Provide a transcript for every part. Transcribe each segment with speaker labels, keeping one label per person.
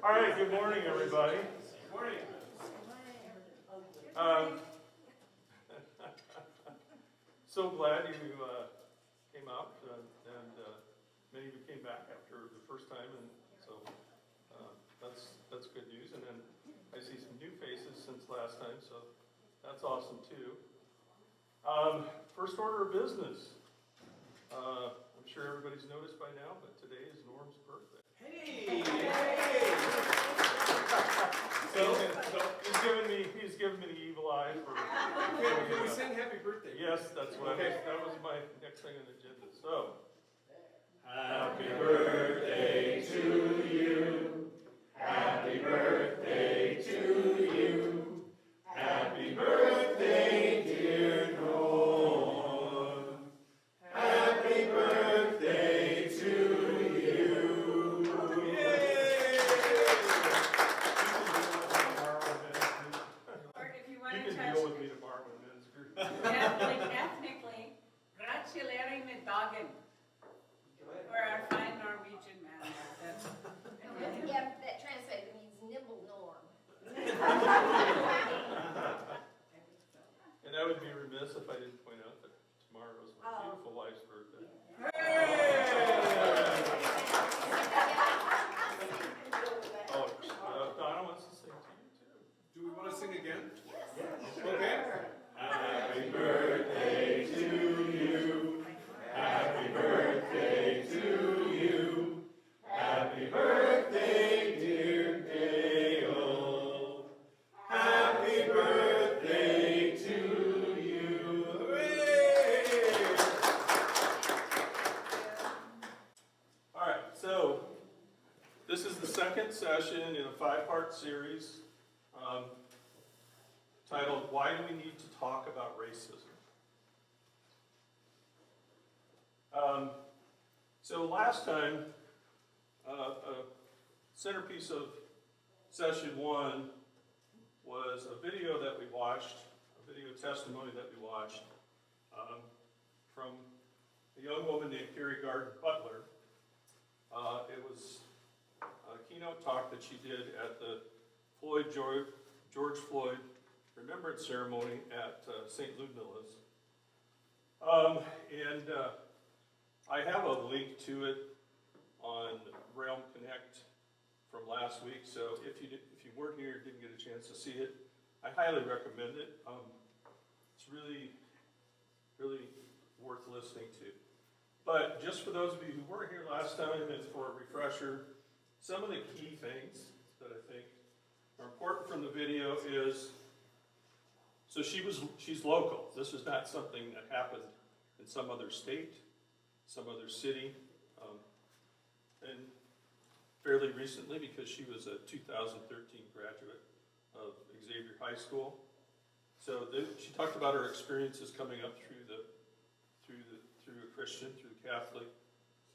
Speaker 1: All right, good morning, everybody.
Speaker 2: Good morning.
Speaker 1: So glad you came out, and many of you came back after the first time, and so that's good news. And then I see some new faces since last time, so that's awesome too. First order of business. I'm sure everybody's noticed by now, but today is Norm's birthday.
Speaker 2: Hey!
Speaker 1: So he's giving me the evil eye for.
Speaker 2: Can we sing happy birthday?
Speaker 1: Yes, that's what that was my next thing on the agenda. So, happy birthday to you. Happy birthday to you. Happy birthday, dear Norm. Happy birthday to you. Yay!
Speaker 3: Or if you want
Speaker 1: You
Speaker 3: to
Speaker 1: can
Speaker 3: touch
Speaker 1: deal with me tomorrow in men's group.
Speaker 3: ethnically, gratulerer med dagen. For our fine Norwegian man.
Speaker 4: Yeah, that translator means nimble Norm.
Speaker 1: And I would be remiss if I didn't point out that tomorrow is my beautiful wife's birthday. Oh, Donna wants to sing to you too.
Speaker 2: Do we want to sing again?
Speaker 4: Yes.
Speaker 2: Okay.
Speaker 1: Happy birthday to you. Happy birthday to you. Happy birthday, dear Dale. Happy birthday to you. Hooray! All right, so this is the second session in a 5-part series titled, Why Do We Need to Talk About Racism? So last time, a centerpiece of session 1 was a video that we watched, a video testimony that we watched from a young woman named Carrie Gardner Butler. It was a keynote talk that she did at the George Floyd Remembrance Ceremony at St. Ludmilla's. I have a link to it on Realm Connect from last week, so if you weren't here, didn't get a chance to see it, I highly recommend it. It's really, really worth listening to. But just for those of you who weren't here last time, and for a refresher, some of the key things that I think are important from the video is, so she's local. This is not something that happened in some other state, some other city, and fairly recently, because she was a 2013 graduate of Xavier High School. So she talked about her experiences coming up through a Christian, through the Catholic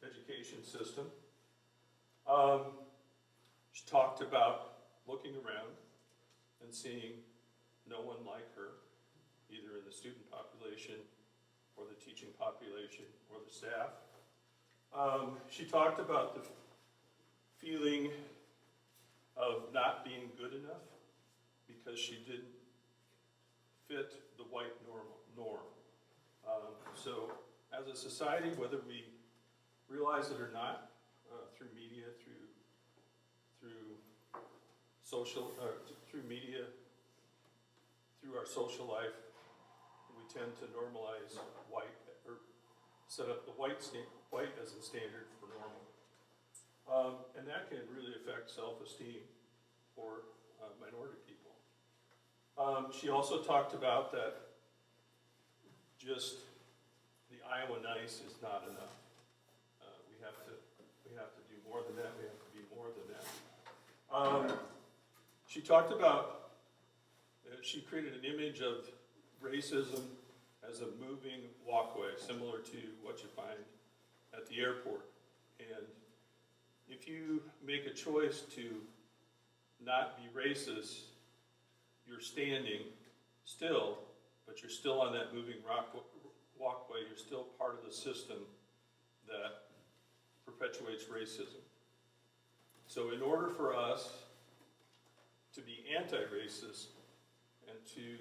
Speaker 1: education system. She talked about looking around and seeing no one like her, either in the student population or the teaching population or the staff. She talked about the feeling of not being good enough because she didn't fit the white norm. So as a society, whether we realize it or not, through media, through social, through media, through our social life, we tend to normalize white, or set up the white as a standard for normal. And that can really affect self-esteem for minority people. She also talked about that just the Iowa nice is not enough. We have to do more than that. We have to be more than that. She talked about, she created an image of racism as a moving walkway, similar to what you find at the airport. And if you make a choice to not be racist, you're standing still, but you're still on that moving walkway. You're still part of the system that perpetuates racism. So in order for us to be anti-racist and to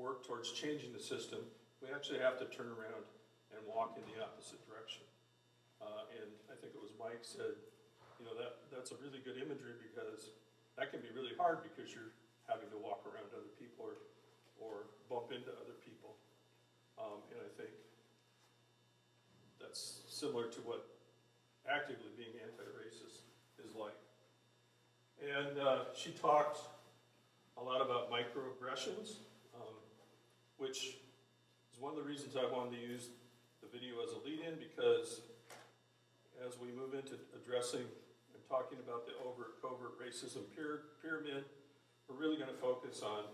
Speaker 1: work towards changing the system, we actually have to turn around and walk in the opposite direction. And I think it was Mike said, you know, that's a really good imagery because that can be really hard because you're having to walk around other people or bump into other people. And I think that's similar to what actively being anti-racist is like. And she talked a lot about microaggressions, which is one of the reasons I wanted to use the video as a lead-in, because as we move into addressing and talking about the covert racism pyramid, we're really going to focus on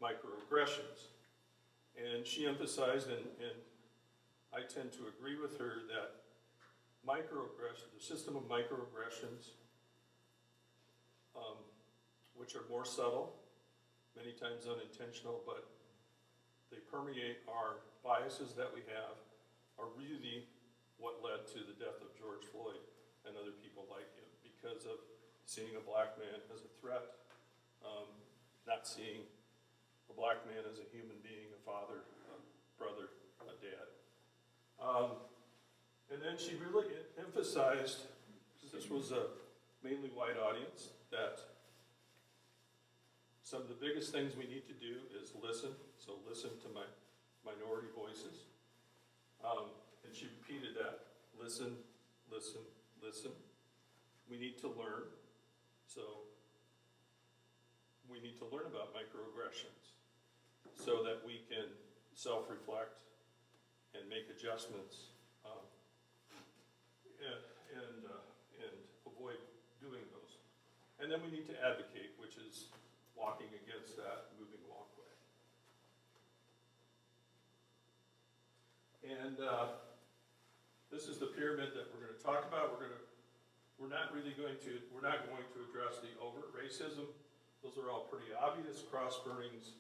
Speaker 1: microaggressions. And she emphasized, and I tend to agree with her, that the system of microaggressions, which are more subtle, many times unintentional, but they permeate our biases that we have, are really what led to the death of George Floyd and other people like him, because of seeing a black man as a threat, not seeing a black man as a human being, a father, a brother, a dad. And then she really emphasized, because this was a mainly white audience, that some of the biggest things we need to do is listen. So listen to my minority voices. And she repeated that. Listen, listen, listen. We need to learn. So we need to learn about microaggressions so that we can self-reflect and make adjustments and avoid doing those. And then we need to advocate, which is walking against that moving walkway. And this is the pyramid that we're going to talk about. We're not going to address the overt racism. Those are all pretty obvious: cross burnings,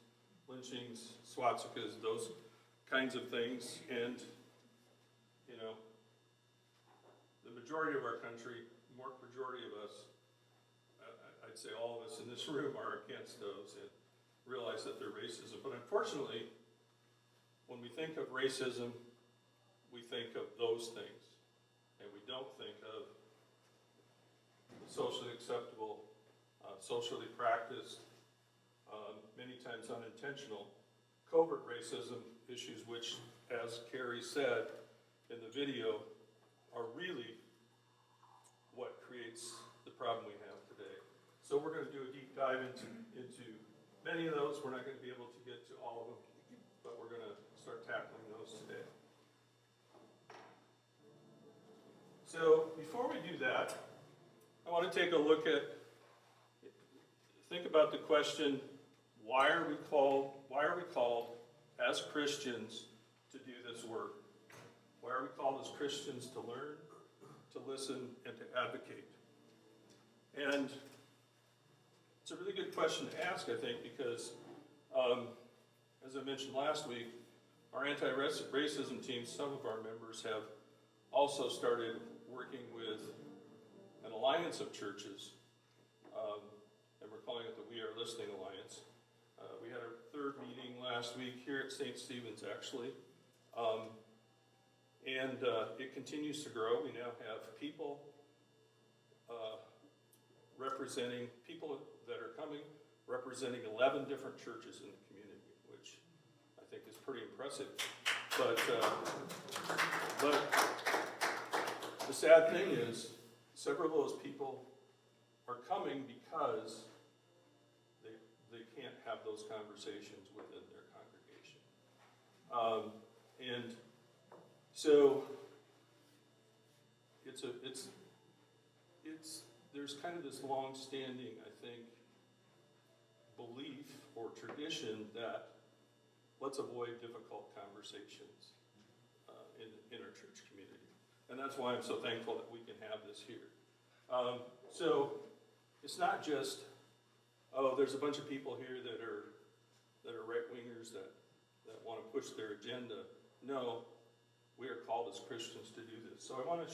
Speaker 1: lynchings, swastikas, those kinds of things. And you know, the majority of our country, majority of us, I'd say all of us in this room, are against those and realize that they're racism. But unfortunately, when we think of racism, we think of those things, and we don't think of socially acceptable, socially practiced, many times unintentional, covert racism issues, which, as Carrie said in the video, are really what creates the problem we have today. So we're going to do a deep dive into many of those. We're not going to be able to get to all of them, but we're going to start tackling those today. So before we do that, I want to take a look at, think about the question, why are we called as Christians to do this work? Why are we called as Christians to learn, to listen, and to advocate? And it's a really good question to ask, I think, because as I mentioned last week, our anti-racism team, some of our members have also started working with an alliance of churches, and we're calling it the We Are Listening Alliance. We had our third meeting last week here at St. Stephen's, actually, and it continues to grow. We now have people that are coming, representing 11 different churches in the community, which I think is pretty impressive. But the sad thing is, several of those people are coming because they can't have those conversations within their congregation. And so there's kind of this long-standing, I think, belief or tradition that let's avoid difficult conversations in our church community. And that's why I'm so thankful that we can have this here. So it's not just, there's a bunch of people here that are right-wingers that want to push their agenda. No, we are called as Christians to do this. So I want to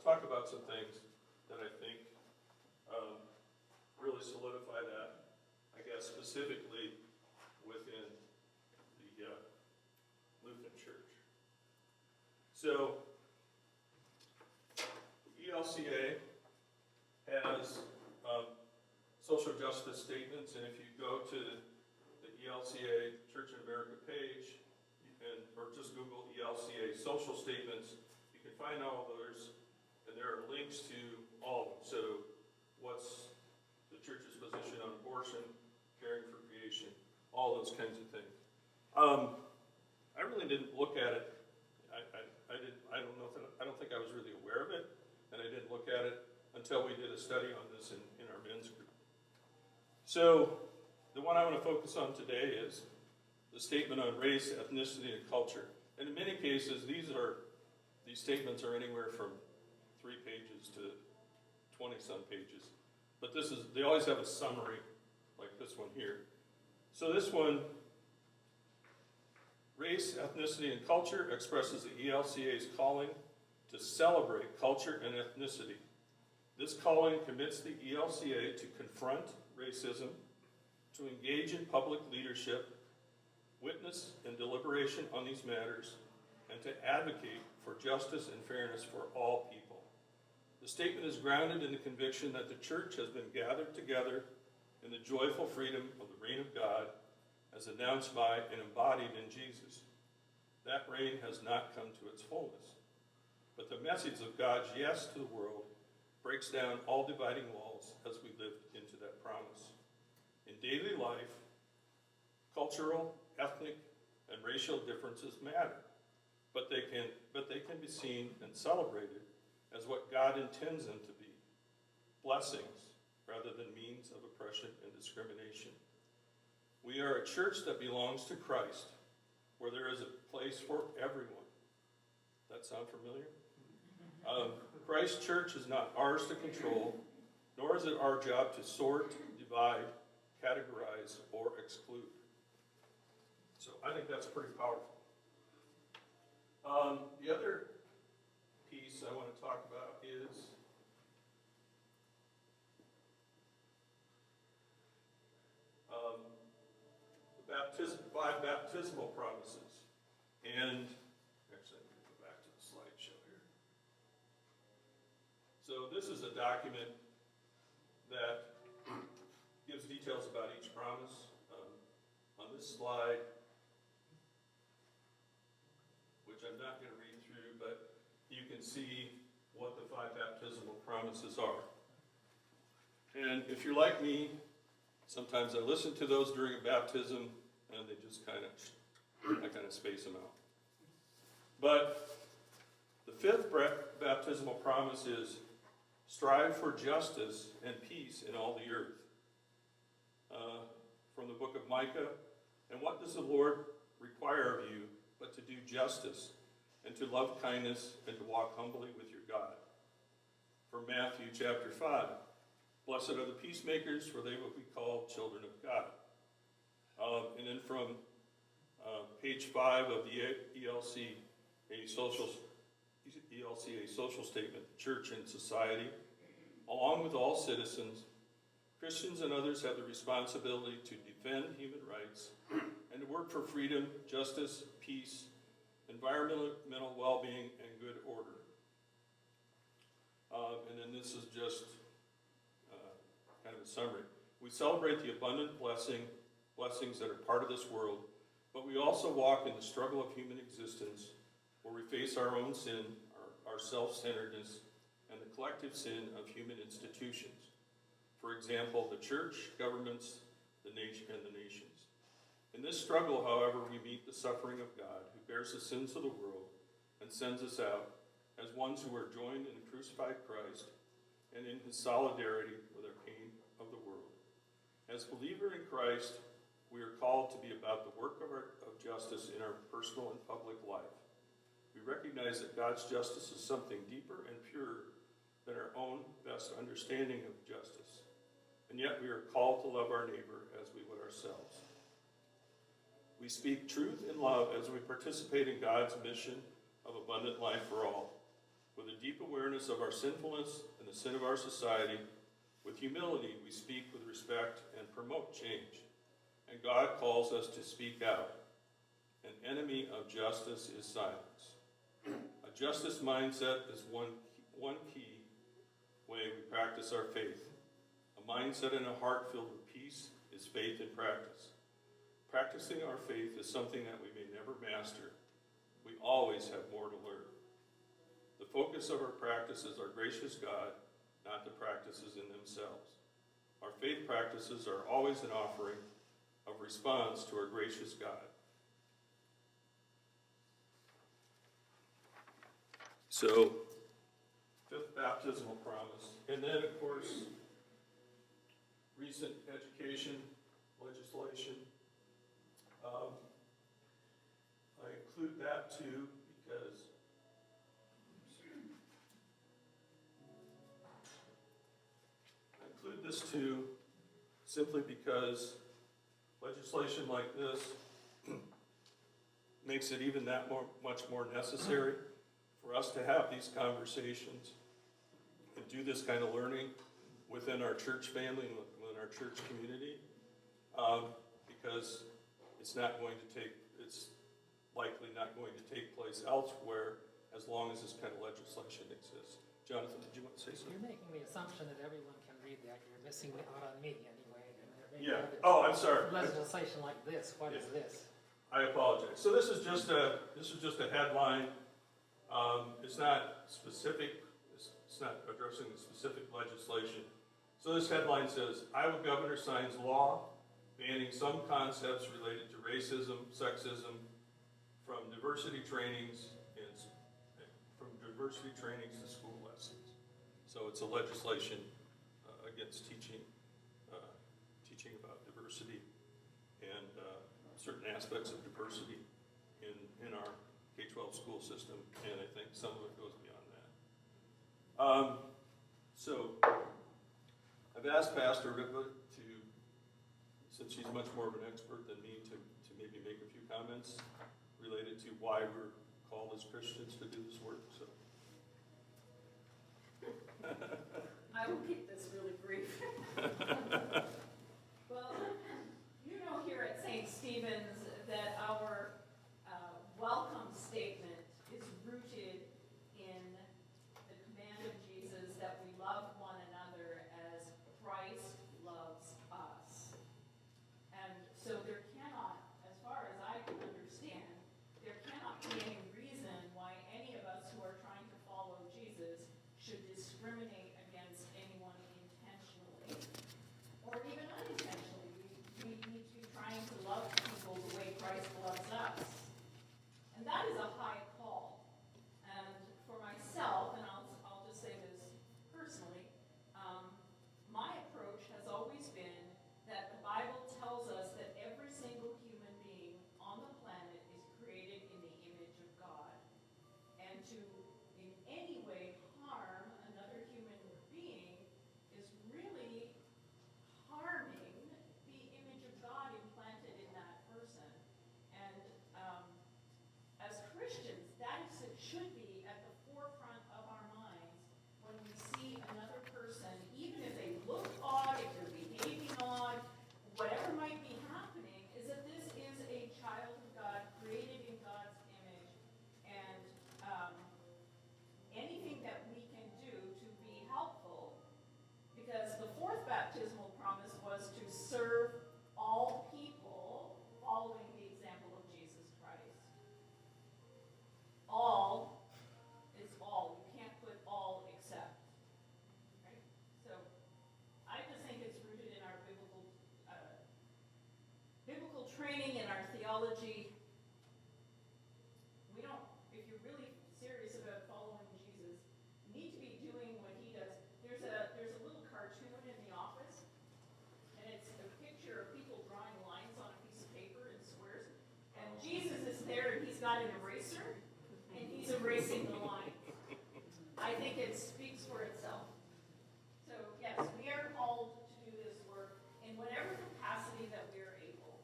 Speaker 1: talk about some things that I think really solidify that, I guess specifically within the Lutheran Church. So, ELCA has social justice statements, and if you go to the ELCA Church in America page, or just Google ELCA social statements, you can find all those, and there are links to all of them. So, what's the church's position on abortion, caring for creation, all those kinds of things. I really didn't look at it. I don't think I was really aware of it, and I didn't look at it until we did a study on this in our men's group. So, the one I want to focus on today is the statement on race, ethnicity, and culture. And in many cases, these statements are anywhere from 3 pages to 20-some pages. But they always have a summary, like this one here. So this one, race, ethnicity, and culture expresses the ELCA's calling to celebrate culture and ethnicity. This calling commits the ELCA to confront racism, to engage in public leadership, witness and deliberation on these matters, and to advocate for justice and fairness for all people. The statement is grounded in the conviction that the church has been gathered together in the joyful freedom of the reign of God as announced by and embodied in Jesus. That reign has not come to its fullness, but the message of God's yes to the world breaks down all dividing walls as we live into that promise. In daily life, cultural, ethnic, and racial differences matter, but they can be seen and celebrated as what God intends them to be, blessings rather than means of oppression and discrimination. We are a church that belongs to Christ, where there is a place for everyone. That sound familiar? Christ's church is not ours to control, nor is it our job to sort, divide, categorize, or exclude. So I think that's pretty powerful. The other piece I want to talk about is the 5 baptismal promises. And actually, I'm going to go back to the slideshow here. So this is a document that gives details about each promise. On this slide, which I'm not going to read through, but you can see what the 5 baptismal promises are. And if you're like me, sometimes I listen to those during a baptism, and they just I kind of space them out. But the 5th baptismal promise is strive for justice and peace in all the earth. From the book of Micah, and what does the Lord require of you but to do justice and to love kindness and to walk humbly with your God? From Matthew chapter 5, blessed are the peacemakers, for they will be called children of God. And then from page 5 of the ELCA social statement, church and society, along with all citizens, Christians and others have the responsibility to defend human rights and to work for freedom, justice, peace, environmental well-being, and good order. And then this is just kind of a summary. We celebrate the abundant blessings that are part of this world, but we also walk in the struggle of human existence where we face our own sin, our self-centeredness, and the collective sin of human institutions. For example, the church, governments, the nation, and the nations. In this struggle, however, we meet the suffering of God, who bears the sins of the world and sends us out as ones who are joined in the crucified Christ and in his solidarity with our pain of the world. As believers in Christ, we are called to be about the work of justice in our personal and public life. We recognize that God's justice is something deeper and purer than our own best understanding of justice. And yet we are called to love our neighbor as we would ourselves. We speak truth in love as we participate in God's mission of abundant life for all. With a deep awareness of our sinfulness and the sin of our society, With humility, we speak with respect and promote change. And God calls us to speak out. An enemy of justice is silence. A justice mindset is one key way we practice our faith. A mindset and a heart filled with peace is faith in practice. Practicing our faith is something that we may never master. We always have more to learn. The focus of our practice is our gracious God, not the practices in themselves. Our faith practices are always an offering of response to our gracious God. So, fifth baptismal promise. And then, of course, recent education legislation. I include that too because too simply because legislation like this makes it even that much more necessary for us to have these conversations and do this kind of learning within our church family and within our church community, because it's likely not going to take place elsewhere as long as this kind of legislation exists. Jonathan, did you want to say something?
Speaker 5: You're making the assumption that everyone can read that. You're missing out on me anyway.
Speaker 1: Yeah. Oh, I'm sorry.
Speaker 5: Legislation like this. What is this?
Speaker 1: I apologize. So this is just a headline. It's not specific. It's not addressing the specific legislation. So this headline says, Iowa governor signs law banning some concepts related to racism, sexism, from diversity trainings to school lessons. So it's a legislation against teaching about diversity and certain aspects of diversity in our K-12 school system, and I think some of it goes beyond that. So I've asked Pastor Ripa to, since she's much more of an expert than me, to maybe make a few comments related to why we're called as Christians to do this work. So
Speaker 3: I will keep this really brief. Well, you know here at St. Stephen's that our welcome statement is rooted in the command of Jesus that we love one another as Christ loves us. And so there cannot, as far as I can understand, there cannot be any reason why any of us who are trying to follow Jesus should discriminate against anyone intentionally or even unintentionally. We need to be trying to love people the way Christ loves us. And that is a high call. And for myself, and I'll just say this personally, my approach has always been that the Bible tells us that every single human being on the planet is created in the image of God. And to in any way harm another human being is really harming the image of God implanted in that person. And as Christians, that should be at the forefront of our minds when we see another person, even if they look odd, if they're behaving odd, whatever might be happening, is that this is a child of God created in God's image, and anything that we can do to be helpful, because the fourth baptismal promise was to serve all people following the example of Jesus Christ. All is all. You can't put all except. Right? So I just think it's rooted in our biblical training and our theology. We don't, if you're really serious about following Jesus, you need to be doing what he does. There's a little cartoon in the office, and it's a picture of people drawing lines on a piece of paper in squares, and Jesus is there and he's got an eraser, and he's erasing the line. I think it speaks for itself. So yes, we are called to do this work in whatever capacity that we are able.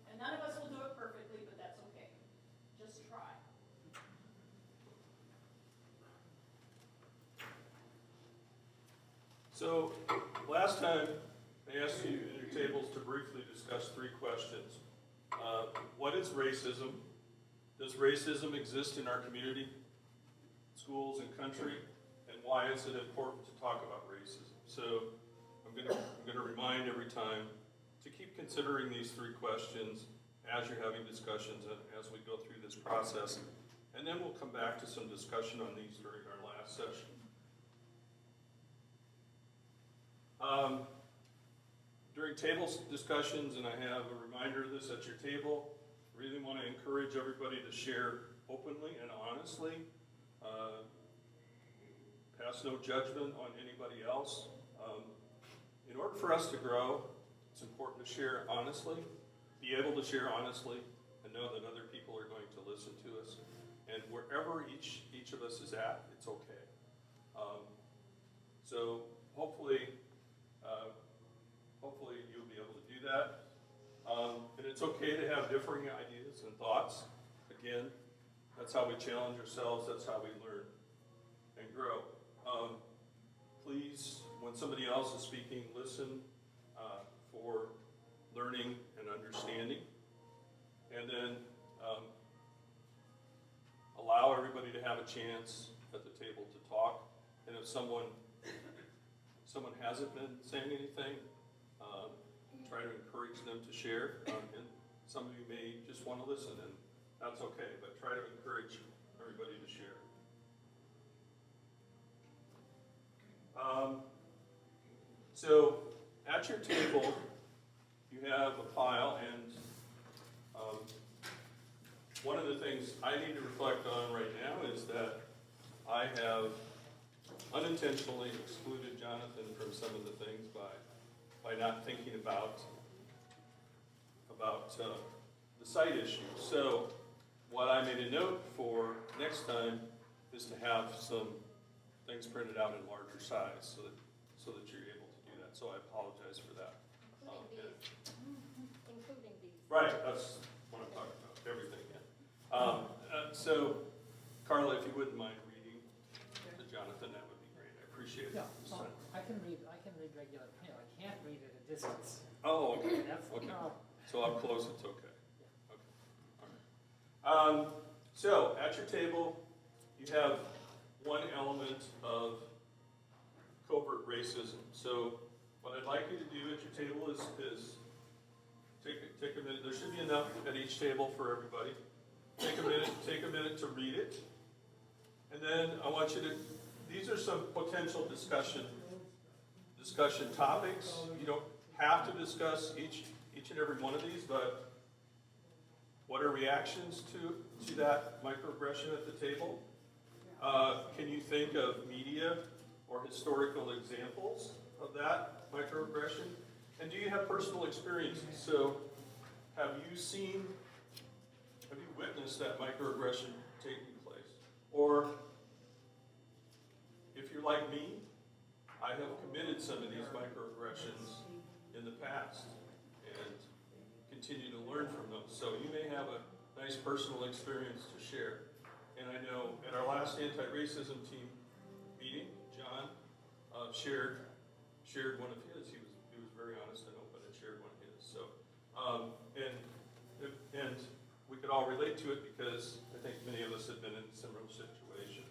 Speaker 3: And none of us will do it perfectly, but that's okay. Just try.
Speaker 1: So, last time, I asked you in your tables to briefly discuss 3 questions. What is racism? Does racism exist in our community, schools, and country? And why is it important to talk about racism? So, I'm gonna remind every time to keep considering these 3 questions as you're having discussions and as we go through this process. And then we'll come back to some discussion on these during our last session. During table discussions, and I have a reminder of this at your table, really want to encourage everybody to share openly and honestly. Pass no judgment on anybody else. In order for us to grow, it's important to share honestly, be able to share honestly, and know that other people are going to listen to us. And wherever each of us is at, it's okay. So hopefully you'll be able to do that. And it's okay to have differing ideas and thoughts. Again, that's how we challenge ourselves, that's how we learn and grow. Please, when somebody else is speaking, listen for learning and understanding. And then allow everybody to have a chance at the table to talk. And if someone hasn't been saying anything, try to encourage them to share. And some of you may just want to listen, and that's okay, but try to encourage everybody to share. So at your table, you have a pile, and one of the things I need to reflect on right now is that I have unintentionally excluded Jonathan from some of the things by not thinking about the site issue. So what I made a note for next time is to have some things printed out in larger size so that you're able to do that. So I apologize for that.
Speaker 4: Including these.
Speaker 1: Right, that's what I'm talking about, everything, yeah. So, Carla, if you wouldn't mind reading to Jonathan, that would be great. I appreciate it.
Speaker 5: Yeah, so I can read regular, I can't read at a distance.
Speaker 1: Oh, okay.
Speaker 5: That's the
Speaker 1: Okay.
Speaker 5: problem.
Speaker 1: So up close, it's okay. Okay, all right. So at your table, you have one element of covert racism. So what I'd like you to do at your table is take a minute. There should be enough at each table for everybody. Take a minute to read it. And then I want you to, these are some potential discussion topics. You don't have to discuss each and every one of these, but what are reactions to that microaggression at the table? Can you think of media or historical examples of that microaggression? And do you have personal experiences? So have you witnessed that microaggression taking place? Or if you're like me, I have committed some of these microaggressions in the past and continue to learn from those. So you may have a nice personal experience to share. And I know at our last anti-racism team meeting, John shared one of his. He was very honest and open and shared one of his. So and we could all relate to it because I think many of us have been in a similar situation.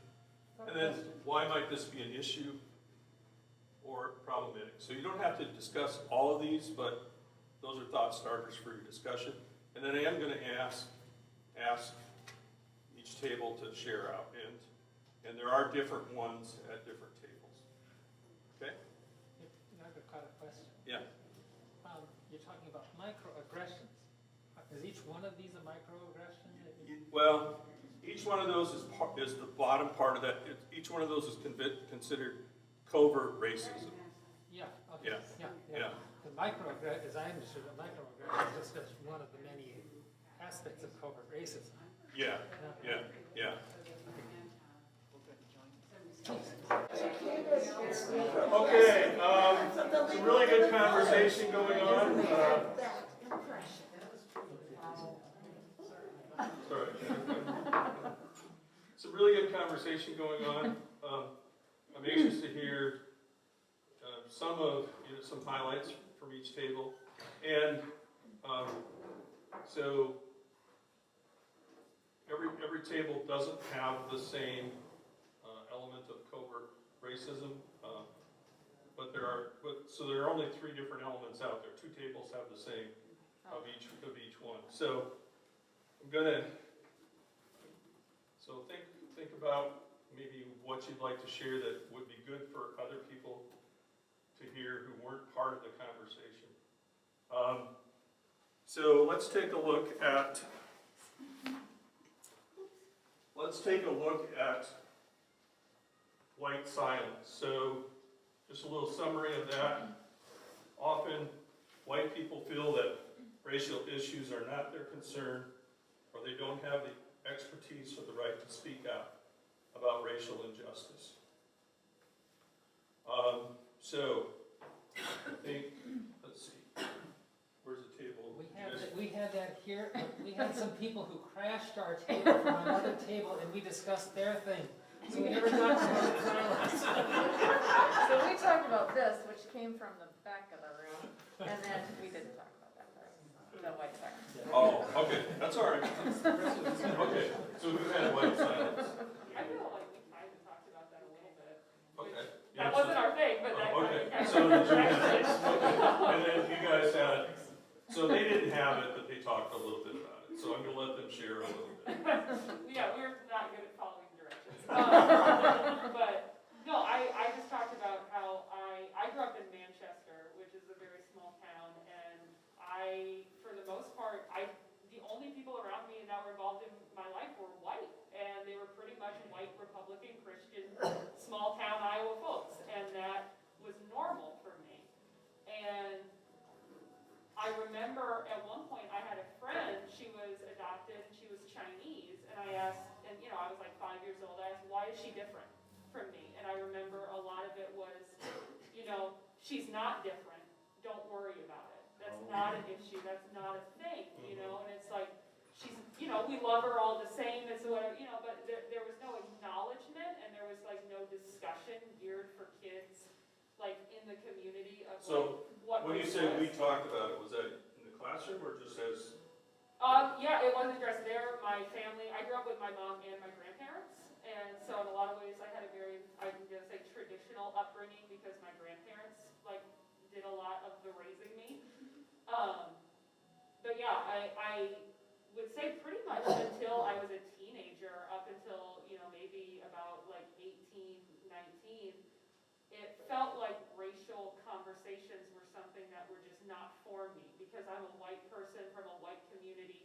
Speaker 1: And then why might this be an issue or problematic? So you don't have to discuss all of these, but those are thought starters for your discussion. And then I am going to ask each table to share out, and there are different ones at different tables. Okay?
Speaker 5: I have a question.
Speaker 1: Yeah.
Speaker 5: You're talking about microaggressions. Is each one of these a microaggression?
Speaker 1: Well, each one of those is the bottom part of that. Each one of those is considered covert racism.
Speaker 5: Yeah, okay.
Speaker 1: Yeah.
Speaker 5: The microaggression, as I understood it, microaggression is just one of the many aspects of covert racism.
Speaker 1: Yeah. Okay, some really good conversation going on. Sorry. Some really good conversation going on. I'm anxious to hear some highlights from each table. And so every table doesn't have the same element of covert racism, but there are only 3 different elements out there. 2 tables have the same of each one. So I'm gonna think about maybe what you'd like to share that would be good for other people to hear who weren't part of the conversation. So let's take a look at white silence. So just a little summary of that. Often white people feel that racial issues are not their concern, or they don't have the expertise or the right to speak out about racial injustice. So I think, let's see, where's the table?
Speaker 5: We had that here, but we had some people who crashed our table from another table and we discussed their thing. So we never talked about silence.
Speaker 6: So we talked about this, which came from the back of the room, and then we didn't talk about that part, the white part.
Speaker 1: Oh, okay, that's all right. Okay, so we've had white silence.
Speaker 7: I feel like we kind of talked about that a little bit.
Speaker 1: Okay.
Speaker 7: That wasn't our thing, but that
Speaker 1: Okay,
Speaker 7: kind of.
Speaker 1: so did you guys, and then you guys had, so they didn't have it, but they talked a little bit about it. So I'm gonna let them share a little bit.
Speaker 7: Yeah, we're not good at following directions. But, no, I just talked about how I grew up in Manchester, which is a very small town, and for the most part, the only people around me that were involved in my life were white, and they were pretty much white, Republican, Christian, small town Iowa folks, and that was normal for me. And I remember at one point I had a friend, she was adopted, she was Chinese, and I asked, and I was like 5 years old, I asked, why is she different from me? And I remember a lot of it was, she's not different, don't worry about it. That's not an issue, that's not a thing, and it's like, she's, we love her all the same, it's whatever, but there was no acknowledgement, and there was like no discussion geared for kids, like in the community of what
Speaker 1: When you
Speaker 7: race
Speaker 1: say
Speaker 7: was.
Speaker 1: we talked about it, was that in the classroom or just as?
Speaker 7: Yeah, it was addressed there. My family, I grew up with my mom and my grandparents, and so in a lot of ways I had a very, I'm gonna say traditional upbringing because my grandparents did a lot of the raising me. But yeah, I would say pretty much until I was a teenager, up until, maybe about 18, 19, it felt like racial conversations were something that were just not for me because I'm a white person from a white community.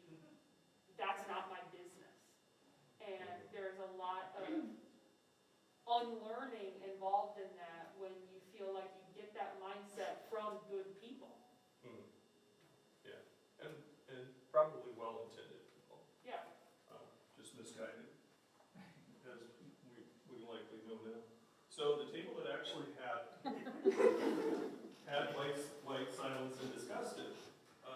Speaker 7: That's not my business. And there's a lot of unlearning involved in that when you feel like you get that mindset from good people.
Speaker 1: Yeah, and probably well-intended people.
Speaker 7: Yeah.
Speaker 1: Just misguided, as we likely know now. So the table that actually had white silence and discussed it,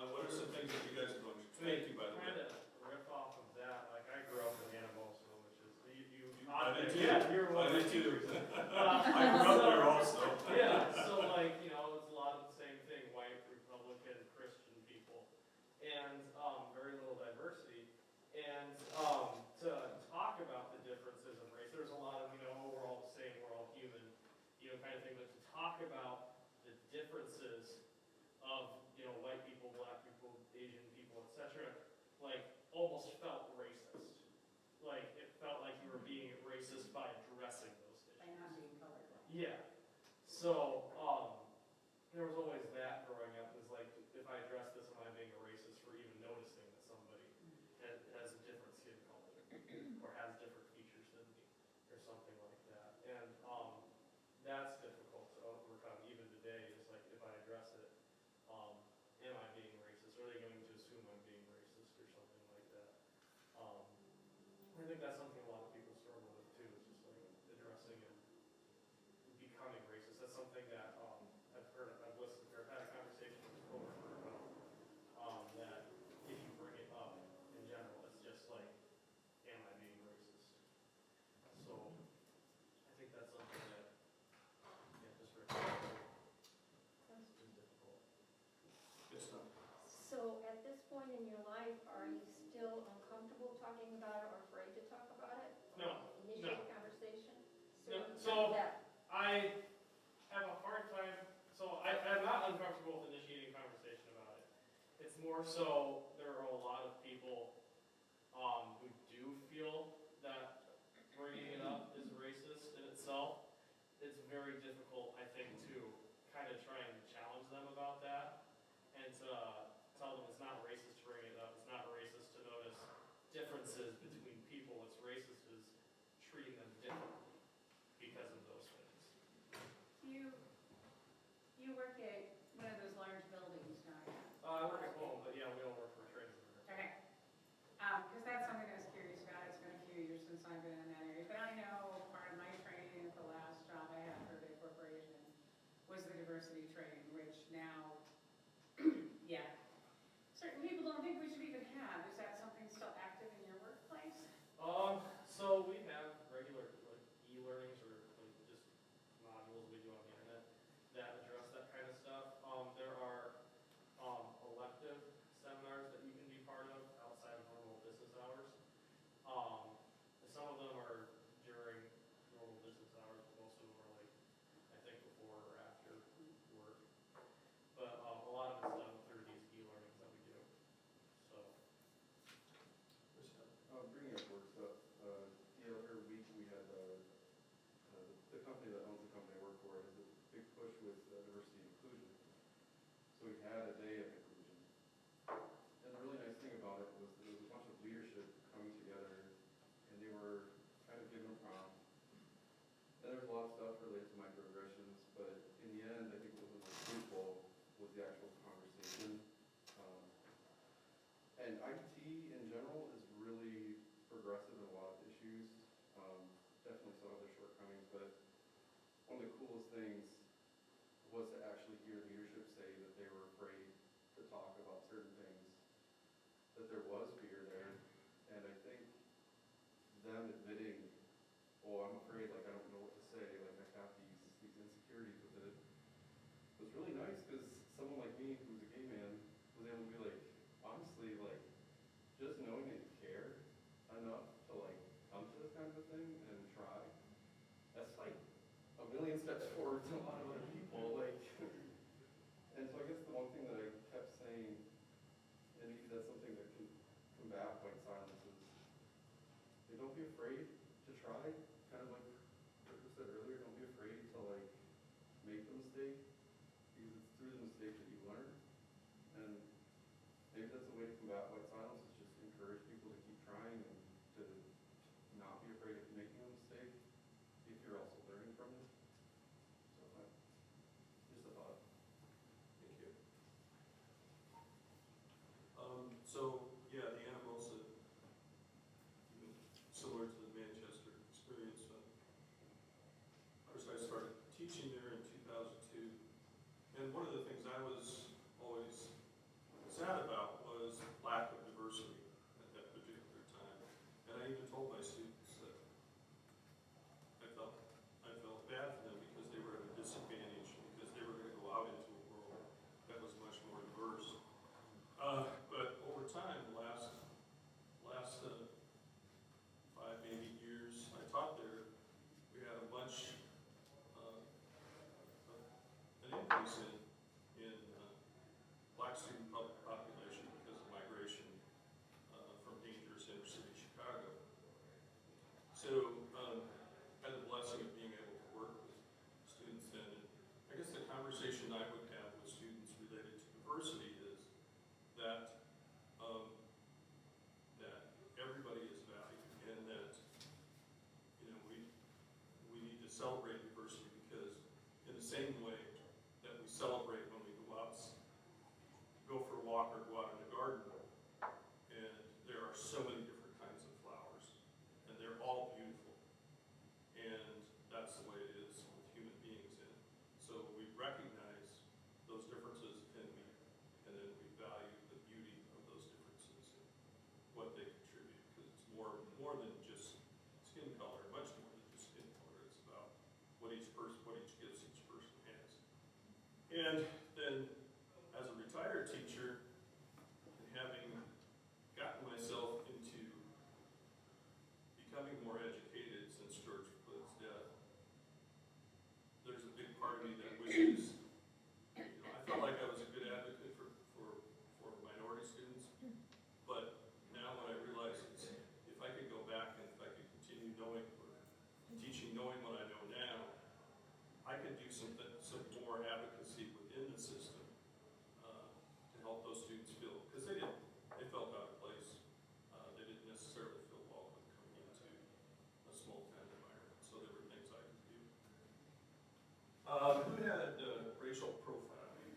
Speaker 1: what are some things that you guys are going to? Thank you, by the way.
Speaker 8: Kind of riff off of that, I grew up in Annapolis, which is, you
Speaker 1: I did too.
Speaker 8: yeah, you're
Speaker 1: I
Speaker 8: one.
Speaker 1: did too. I grew up there also.
Speaker 8: Yeah, so it's a lot of the same thing, white, Republican, Christian people, and very little diversity. And to talk about the differences of race, there's a lot of, we're all the same, we're all human, kind of thing, but to talk about the differences of, white people, black people, Asian people, etc., almost felt racist. It felt like you were being racist by addressing those issues.
Speaker 6: By not being colorblind.
Speaker 8: Yeah. So, there was always that growing up, is if I address this, am I being a racist for even noticing that somebody has a different skin color, or has different features than me, or something like that. And, that's difficult to overcome even today, is if I address it, am I being racist? Are they going to assume I'm being racist, or something like that? I think that's something a lot of people struggle with too, is just addressing and becoming racist. That's something that I've listened to, I've had a conversation with a coworker about, that if you bring it up in general, it's just am I being racist? So I think that's something that, just I have a hard time, so I'm not uncomfortable with initiating conversation about it. It's more so, there are a lot of people, who do feel that bringing it up is racist in itself. It's very difficult, I think, to kind of try and challenge them about that, and to tell them it's not racist to bring it up, it's not racist to notice differences between people, what's racist is treating them differently because of those things.
Speaker 9: You work at one of those large buildings, don't you?
Speaker 8: I work at home, but yeah, we don't work for a training center.
Speaker 9: Okay. Because that's something I was curious about. It's been a few years since I've been in that area. But I know part of my training at the last job I had for a big corporation was the diversity training, which now, yeah, certain people don't think we should even have. Is that something still active in your workplace?
Speaker 8: So we have regular like e-learnings or like just modules we do on the internet that address that kind of stuff. There are elective seminars that you can be part of outside of normal business hours. Some of them are during normal business hours, but most of them are like, I think before or after work. But a lot of it's done through these e-learnings that we do. So.
Speaker 10: Bringing up work stuff, the other week we had the company that owns the company I work for has a big push with diversity and inclusion. So we had a day of inclusion. And the really nice thing about it was there was a bunch of leadership coming together and they were kind of given a prompt. And there was a lot of stuff related to microaggressions, but in the end, I think what was most fruitful was the actual conversation. And IT in general is really progressive in a lot of issues. Definitely saw their shortcomings, but one of the coolest things was to actually hear leadership say that they were afraid to talk about certain things, that there was fear there, and I think them admitting, oh, I'm afraid, like I don't know what to say, like I have these insecurities with it, was really nice because someone like me who's a gay man was able to be like, honestly, like, just knowing that you care enough to like come to this kind of a thing and try, that's like a million steps forward to a lot of other people. Like, and so I guess the one thing that I kept saying, and maybe that's something that can combat white silence, is hey, don't be afraid to try. Kind of like Rick said earlier, don't be afraid to like make the mistake, because it's through the mistake that you learn. And maybe that's a way to combat white silence, is just encourage people to keep trying and to not be afraid of making a mistake if you're also learning from it. So just a thought.
Speaker 1: Thank you. So, yeah, the animals, similar to the Manchester experience. Of course, I started teaching there in 2002, and one of the things I was always sad about was lack of diversity at that particular time. And I even told my students that I felt bad for them because they were at a disadvantage, because they were going to go out into a world that was much more diverse. But over time, the last 5, maybe years I taught there, we had a much, an increase in black student population because of migration from dangerous inner city Chicago. So I had the blessing of being able to work with students then. And I guess the conversation I would have with students related to diversity is that that everybody is valued, and that we need to celebrate diversity, because in the same way that we celebrate when we go for a walk or go out in the garden, and there are so many different kinds of flowers, and they're all beautiful, and that's the way it is with human beings. And so we recognize those differences, and then we value the beauty of those differences and what they contribute, because it's more than just skin color, much more than just skin color. It's about what each gifts each person has. And then, as a retired teacher, and having gotten myself into becoming more educated since George Floyd's death, teaching, knowing what I know now, I could do some more advocacy within the system to help those students feel, because they felt out of place. They didn't necessarily feel welcome coming into a small town environment, so there were things I could do. Who had racial profiling?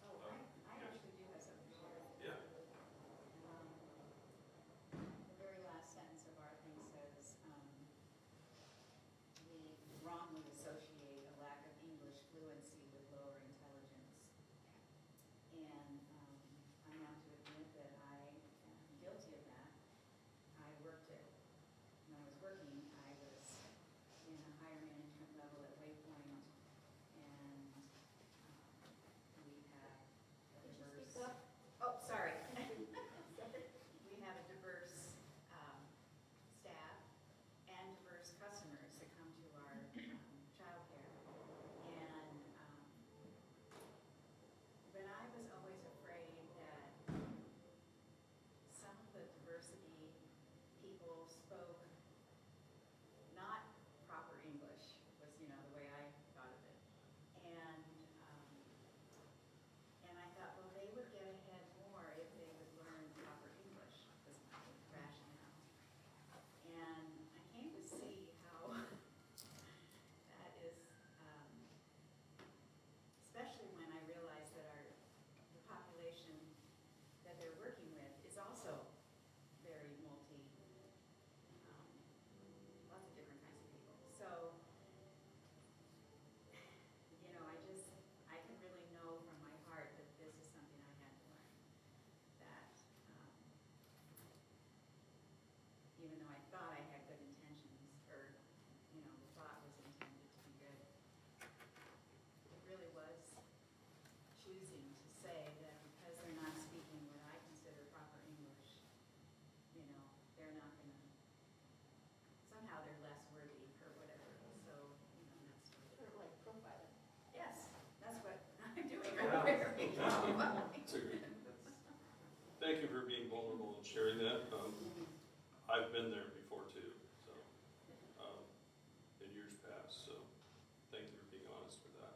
Speaker 11: Oh, I actually do have something to share.
Speaker 1: Yeah.
Speaker 11: The very last sentence of our thing says, we wrongly associate a lack of English fluency with lower intelligence. And I have to admit that I am guilty of that. When I was working, I was in a higher management level at Waypoint, and we have a diverse. Oh, sorry. We have a diverse staff and diverse customers that come to our childcare. And but I was always afraid that some of the diversity people spoke not proper English, was, the way I thought of it. And I thought, well, they would get ahead more if they would learn proper English, was my rationale. And I came to see how that is, especially when I realized that the population that they're working with is also very lots of different kinds of people. So, I can really know from my heart that this is something I had to learn. That even though I thought I had good intentions, or, the thought was intended to be good, it really was choosing to say that because they're not speaking what I consider proper English, they're not going to, somehow they're less worthy or whatever. So, that's
Speaker 4: Sort of like profiling.
Speaker 11: yes, that's what I'm doing.
Speaker 1: It's a good- Thank you for being vulnerable and sharing that. I've been there before too, so in years past. So thank you for being honest with that.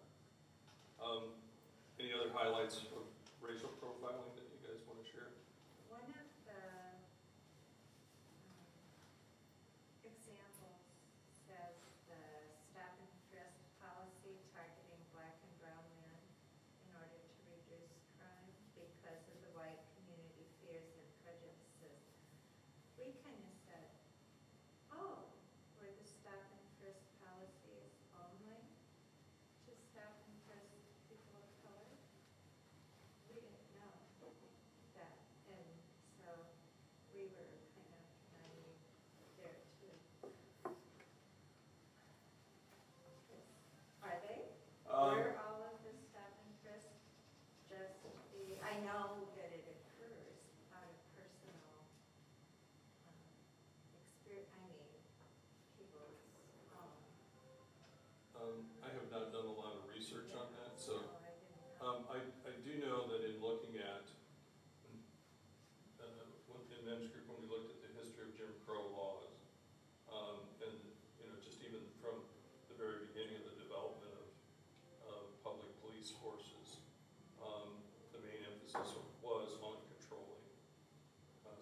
Speaker 1: Any other highlights of racial profiling that you guys want to share?
Speaker 12: One of the examples says the stop and frisk policy targeting black and brown men in order to reduce crime because of the white community fears and prejudices. We kind of said, oh, were the stop and frisk policies only to stop and frisk people of color? We didn't know that, and so we were kind of naive there too. Are they? Were all of the stop and frisk just I know that it occurs out of personal experience, people's
Speaker 1: I have not done a lot of research on that, so
Speaker 12: no, I didn't know.
Speaker 1: I do know that in looking at in men's group, when we looked at the history of Jim Crow laws, and just even from the very beginning of the development of public police forces, the main emphasis was on controlling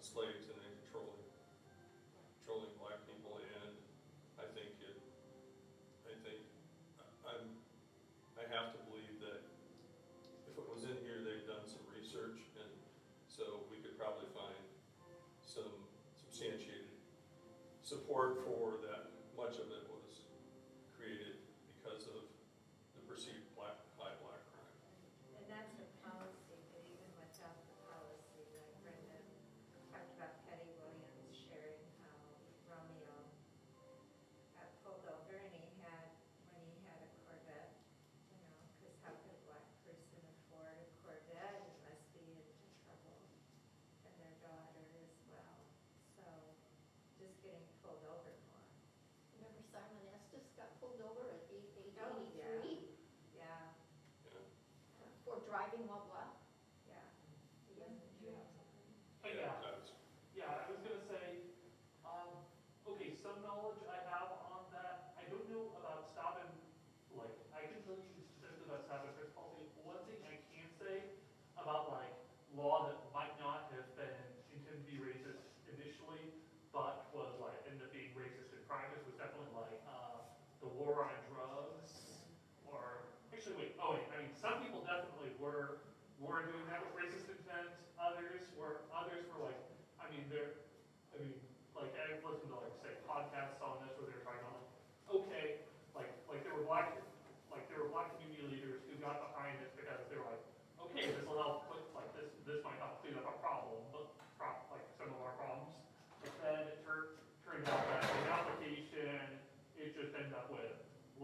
Speaker 1: slaves and then controlling black people, and I have to believe that if it was in here, they've done some research, and so we could probably find some substantiated support for that. Much of it was created because of the perceived high black crime.
Speaker 12: And that's a policy, but even without the policy, like Brenda talked about Petty Williams sharing how Romeo got pulled over and when he had a Corvette, because how could a black person afford a Corvette? He must be into trouble, and their daughter as well. So just getting pulled over more.
Speaker 4: Never saw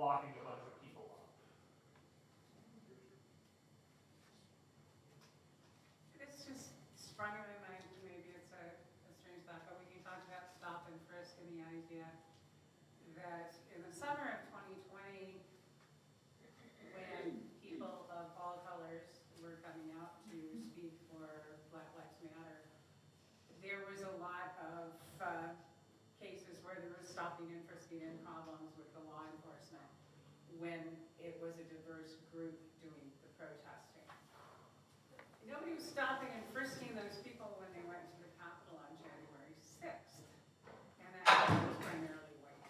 Speaker 8: locking a bunch of people up.
Speaker 9: It's just sprung in my mind, maybe it's a strange thought, but when you talked about stop and frisk and the idea that in the summer of 2020, when people of all colors were coming out to speak for Black Lives Matter, there was a lot of cases where there was stopping and frisking and problems with the law enforcement when it was a diverse group doing the protesting. Nobody was stopping and frisking those people when they went to the Capitol on January 6th. And that was primarily white.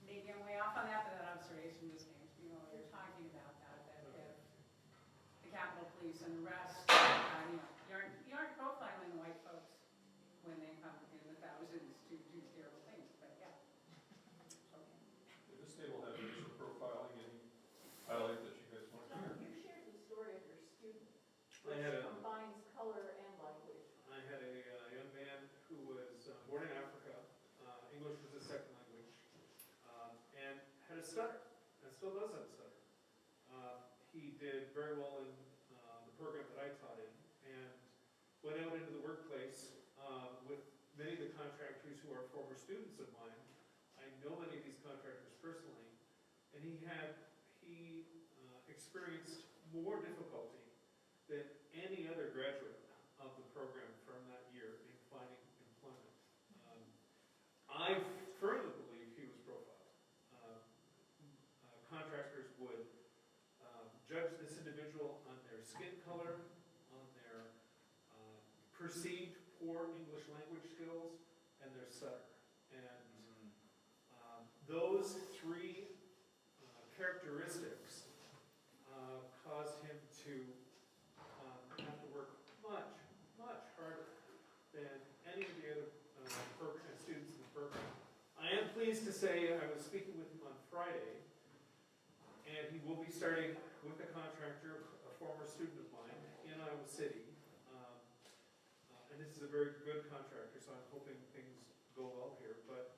Speaker 9: Maybe I'm way off on that, but that observation just came to me while we were talking about that if the Capitol Police and the rest, you aren't profiling white folks when they come in the thousands to do terrible things, but yeah. Okay.
Speaker 1: Did this table have racial profiling, any highlight that you guys want to hear?
Speaker 3: You shared the story of your student,
Speaker 2: I had
Speaker 3: which
Speaker 2: a-
Speaker 3: combines color and language.
Speaker 2: I had a young man who was born in Africa. English was his second language, and had a stutter, and still does have a stutter. He did very well in the program that I taught in, and went out into the workplace with many of the contractors who are former students of mine. I know many of these contractors personally, and he experienced more difficulty than any other graduate of the program from that year in finding employment. I firmly believe he was profiled. Contractors would judge this individual on their skin color, on their perceived poor English language skills, and their stutter. And those three characteristics caused him to have to work much, much harder than any of the other students in the program. I am pleased to say I was speaking with him on Friday, and he will be starting with a contractor, a former student of mine, in Iowa City. And this is a very good contractor, so I'm hoping things go well here. But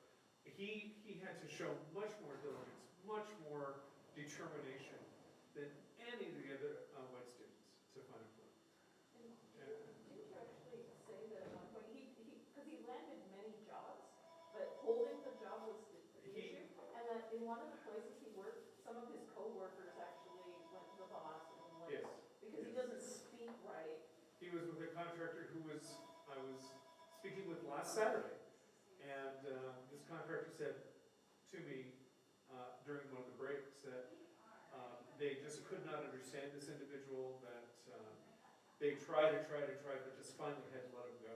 Speaker 2: he had to show much more diligence, much more determination than any of the other white students to find employment.
Speaker 3: Didn't you actually say that at one point, because he landed many jobs, but holding the job was the issue? And that in one of the places he worked, some of his coworkers actually went to the boss and went,
Speaker 2: Yes.
Speaker 3: because he doesn't speak right.
Speaker 2: He was with a contractor who I was speaking with last Saturday, and this contractor said to me during one of the breaks that they just could not understand this individual, that they tried, but just finally had to let him go.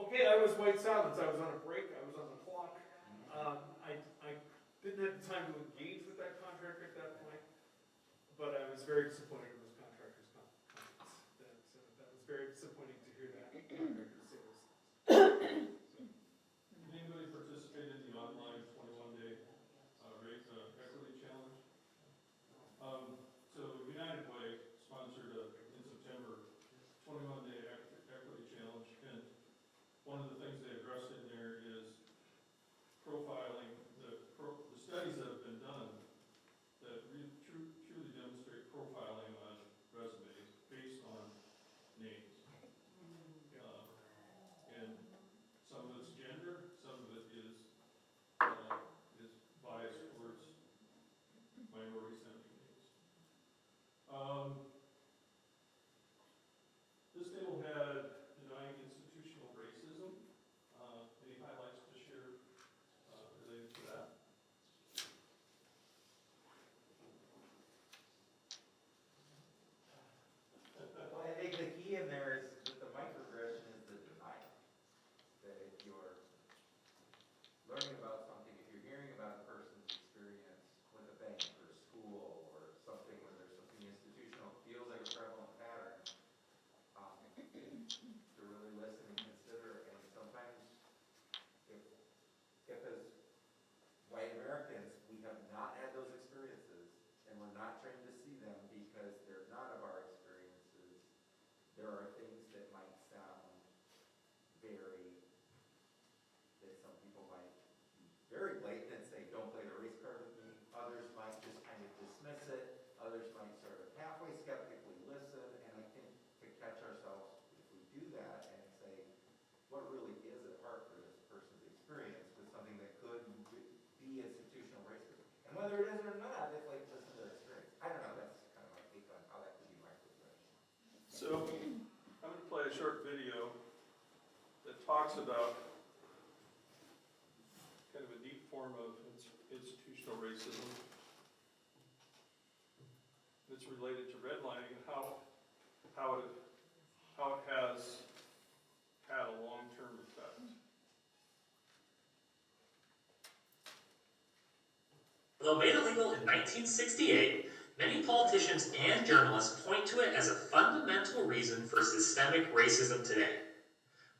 Speaker 2: Okay, I was white silence. I was on a break. I was on the clock. I didn't have the time to engage with that contractor at that point, but I was very disappointed in those contractors' comments. That was very disappointing to hear that contractor say those things.
Speaker 1: Did anybody participate in the online 21-day equity challenge? So United Way sponsored in September 21-day equity challenge, and one of the things they addressed in there is profiling. The studies that have been done that truly demonstrate profiling on resumes based on names. And some of it's gender, some of it is biased towards minority-sounding names. This table had denying institutional racism. Any highlights to share related to that?
Speaker 13: Well, I think the key in there is with the microaggression is the denial. That if you're learning about something, if you're hearing about a person's experience with a bank or a school or something where there's something institutional, feels like a prevalent pattern, to really listen and consider. And sometimes, if as white Americans, we have not had those experiences, and we're not trained to see them because they're not of our experiences, there are things that might sound that some people might whether it is or not, if like this is their experience. I don't know, that's kind of my take on how that could be microaggression.
Speaker 1: So, I'm gonna play a short video that talks about kind of a deep form of institutional racism. It's related to redlining and how it has had a long-term effect.
Speaker 14: Although made illegal in 1968, many politicians and journalists point to it as a fundamental reason for systemic racism today.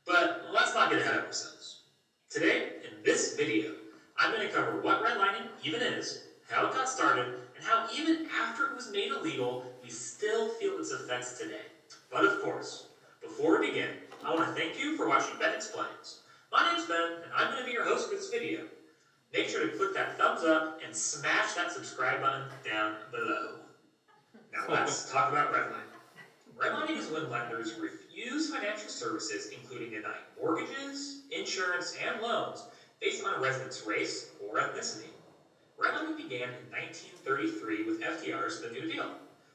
Speaker 14: But let's not get ahead of ourselves. Today, in this video, I'm going to cover what redlining even is, how it got started, and how even after it was made illegal, we still feel its effects today. But of course, before we begin, I want to thank you for watching Ben Explains. My name's Ben, and I'm going to be your host for this video. Make sure to click that thumbs up and smash that subscribe button down below. Now let's talk about redlining. Redlining is when lenders refuse financial services, including denying mortgages, insurance, and loans based on a resident's race or ethnicity. Redlining began in 1933 with FDR's The New Deal,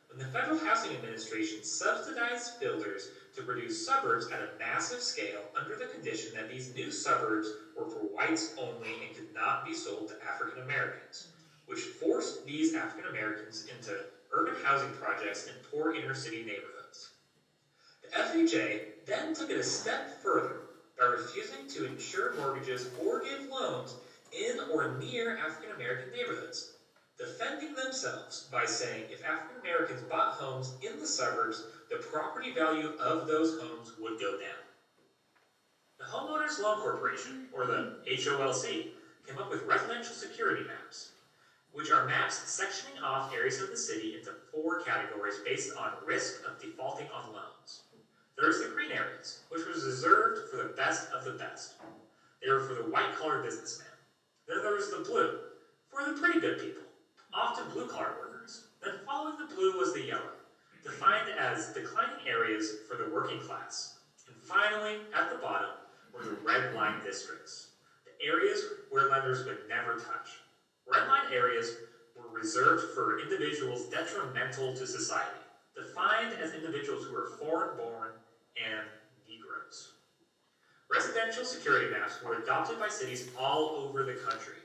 Speaker 14: when the Federal Housing Administration subsidized builders to produce suburbs at a massive scale under the condition that these new suburbs were for whites only and could not be sold to African Americans, which forced these African Americans into urban housing projects in poor inner city neighborhoods. The FHA then took it a step further by refusing to insure mortgages or give loans in or near African American neighborhoods, defending themselves by saying if African Americans bought homes in the suburbs, the property value of those homes would go down. The Homeowners Loan Corporation, or the HOLC, came up with residential security maps, which are maps sectioning off areas of the city into 4 categories based on risk of defaulting on loans. There's the green areas, which was reserved for the best of the best. They were for the white-collar businessman. Then there was the blue, for the pretty good people, often blue-collar workers. Then following the blue was the yellow, defined as declining areas for the working class. And finally, at the bottom, were the red line districts, the areas where lenders would never touch. Red line areas were reserved for individuals detrimental to society, defined as individuals who were foreign-born and Negroes. Residential security maps were adopted by cities all over the country,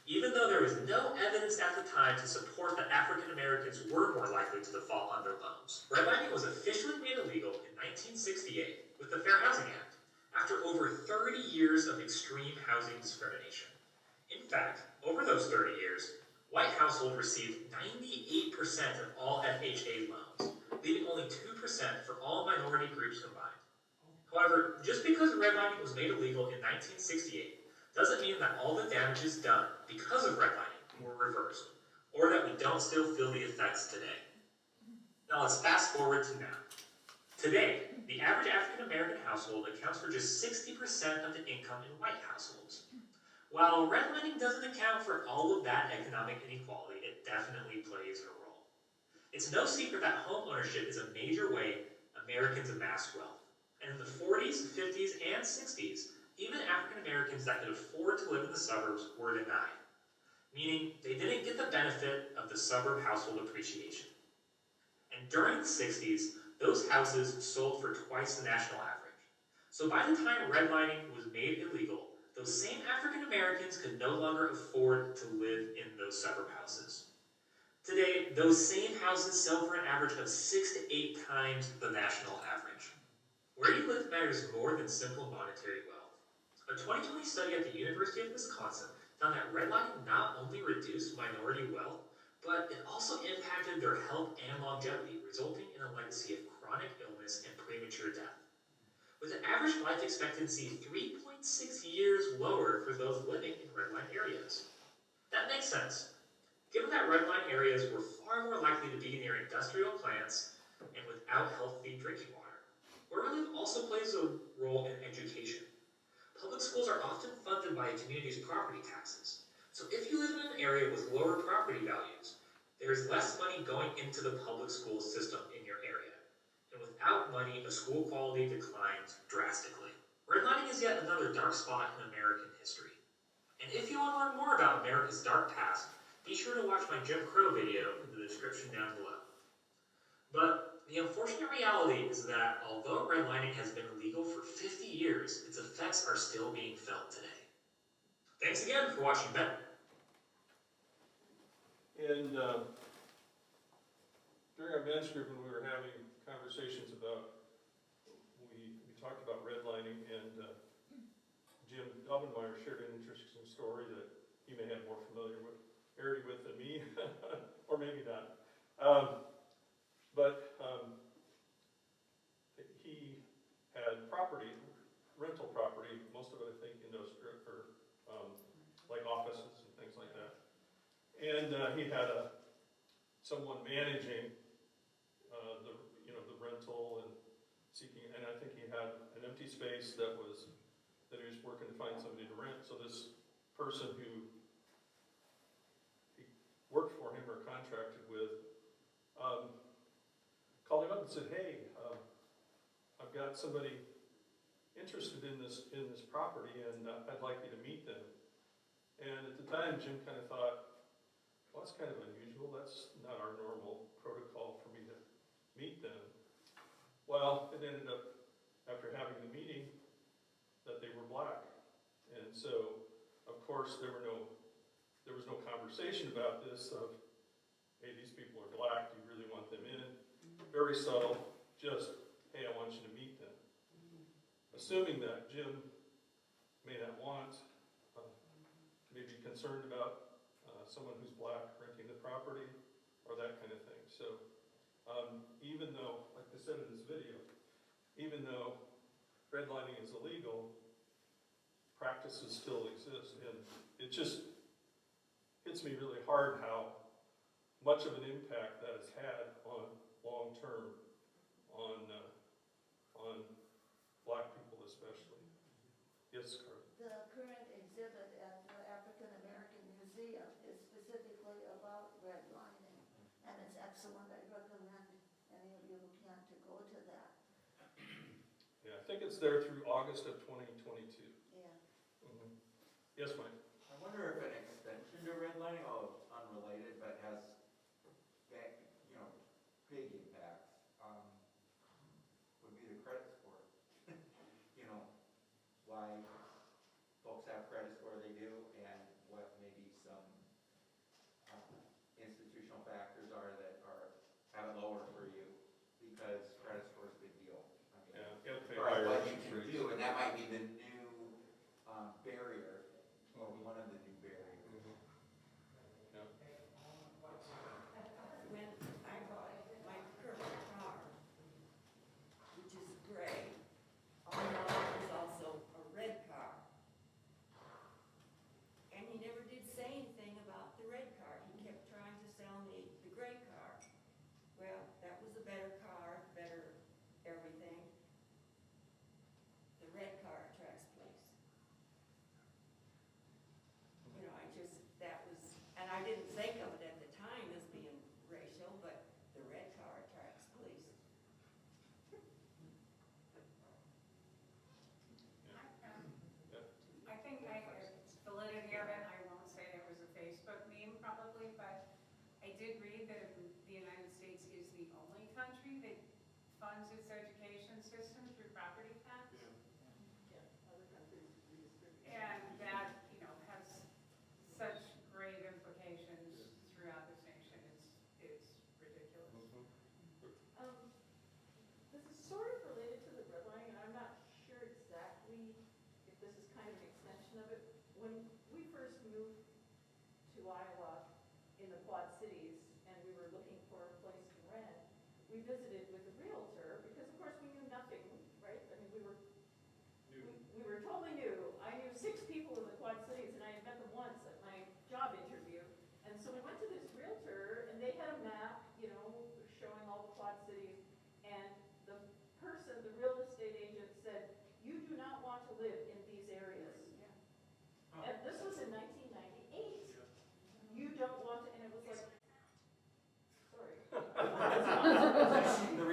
Speaker 14: even though there was no evidence at the time to support that African Americans were more likely to default on their loans. Redlining was officially made illegal in 1968 with the Fair Housing Act, after over 30 years of extreme housing discrimination. In fact, over those 30 years, white households received 98% of all FHA loans, leaving only 2% for all minority groups combined. However, just because redlining was made illegal in 1968 doesn't mean that all the damages done because of redlining were reversed, or that we don't still feel the effects today. Now let's fast forward to now. Today, the average African American household accounts for just 60% of the income in white households. While redlining doesn't account for all of that economic inequality, it definitely plays a role. It's no secret that home ownership is a major way Americans amass wealth. And in the 40s, 50s, and 60s, even African Americans that could afford to live in the suburbs were denied, meaning they didn't get the benefit of the suburb household appreciation. And during the 60s, those houses sold for twice the national average. So by the time redlining was made illegal, those same African Americans could no longer afford to live in those suburb houses. Today, those same houses sell for an average of 6 to 8 times the national average. Where you live matters more than simple monetary wealth. A 2020 study at the University of Wisconsin found that redlining not only reduced minority wealth, but it also impacted their health and longevity, resulting in a legacy of chronic illness and premature death. With an average life expectancy 3.6 years lower for those living in redline areas. That makes sense, given that redline areas were far more likely to be near industrial plants and without healthy drinking water. Where we live also plays a role in education. Public schools are often funded by a community's property taxes. So if you live in an area with lower property values, there's less money going into the public school system in your area. And without money, the school quality declines drastically. Redlining is yet another dark spot in American history. And if you want to learn more about America's dark past, be sure to watch my Jim Crow video in the description down below. But the unfortunate reality is that although redlining has been illegal for 50 years, its effects are still being felt today. Thanks again for watching Ben.
Speaker 1: And during our men's group, when we were having conversations about, we talked about redlining, and Jim Dobenmeyer shared an interesting story that he may have more familiarity with than me, or maybe not. But he had property, rental property, most of it I think industrial, or like offices and things like that. And he had someone managing the rental and seeking, and I think he had an empty space that he was working to find somebody to rent. So this person who he worked for him or contracted with called him up and said, "Hey, I've got somebody interested in this property, and I'd like you to meet them." And at the time, Jim kind of thought, "Well, that's kind of unusual. That's not our normal protocol for me to meet them." Well, it ended up, after having the meeting, that they were black. And so, of course, there was no conversation about this of, "Hey, these people are black. Do you really want them in?" Very subtle, just, "Hey, I want you to meet them." Assuming that Jim may not want, may be concerned about someone who's black renting the property, or that kind of thing. So even though, like I said in this video, even though redlining is illegal, practices still exist. And it just hits me really hard how much of an impact that has had on long-term on black people especially. Yes, Carl?
Speaker 12: The current exhibit at the African American Museum is specifically about redlining, and it's excellent. I recommend any of you who can to go to that.
Speaker 1: Yeah, I think it's there through August of 2022.
Speaker 12: Yeah.
Speaker 1: Mm-hmm. Yes, Mike?
Speaker 13: I wonder if an extension to redlining, although unrelated, but has big impacts, would be the credit score. Why folks have credit score they do, and what maybe some institutional factors are that have it lower for you, because credit score is a big deal. I mean,
Speaker 1: Yeah, you have to pay
Speaker 13: right,
Speaker 1: higher
Speaker 13: what you
Speaker 1: interest
Speaker 13: can
Speaker 1: rates.
Speaker 13: do, and that might be the new barrier, or one of the new barriers.
Speaker 1: Mm-hmm. Yeah.
Speaker 15: When I bought my current car, which is gray, all along was also a red car. And he never did say anything about the red car. He kept trying to sell me the gray car. Well, that was a better car, better everything. The red car attracts police. That was, and I didn't think of it at the time as being racial, but the red car attracts police.
Speaker 9: I think validity of it, I won't say it was a Facebook meme probably, but I did read that the United States is the only country that funds its education system through property tax.
Speaker 6: Other countries redistribute.
Speaker 9: And that, has such great implications throughout this nation. It's ridiculous.
Speaker 6: This is sort of related to the redlining, and I'm not sure exactly if this is kind of an extension of it. When we first moved to Iowa in the Quad Cities, and we were looking for a place to rent, we visited with a realtor, because of course we knew nothing, right? I mean, we were totally new. I knew 6 people in the Quad Cities, and I had met them once at my job interview. And so we went to this realtor, and they had a map, showing all the Quad Cities. And the real estate agent said, "You do not want to live in these areas."
Speaker 2: Oh.
Speaker 6: And this was in 1998. You don't want to, and it was like, sorry.
Speaker 13: The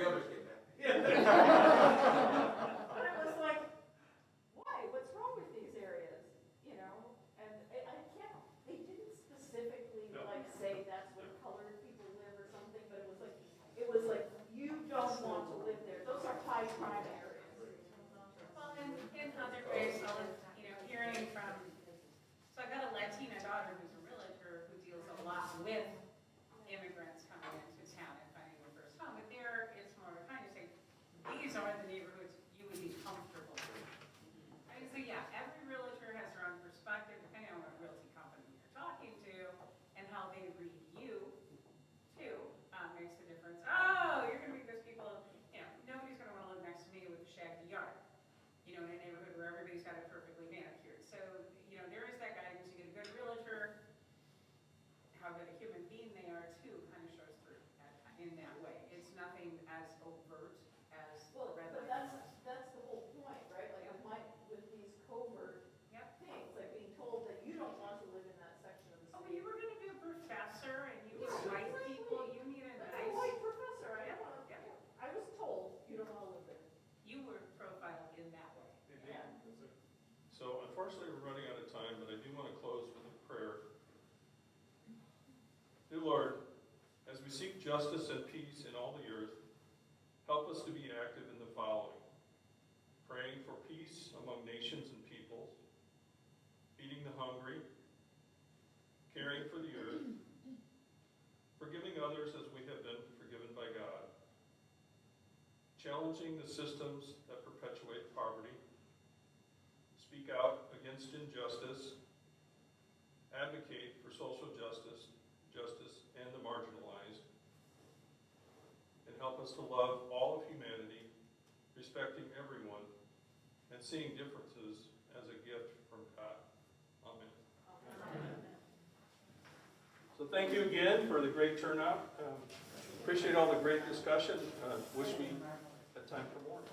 Speaker 1: unfortunately, we're running out of time, but I do want to close with a prayer. Dear Lord, as we seek justice and peace in all the earth, help us to be active in the following: praying for peace among nations and peoples, feeding the hungry, caring for the earth, forgiving others as we have been forgiven by God, challenging the systems that perpetuate poverty, speak out against injustice, advocate for social justice and the marginalized, and help us to love all of humanity, respecting everyone, and seeing differences as a gift from God. Amen. So thank you again for the great turnout. Appreciate all the great discussion. Wish we had time for more.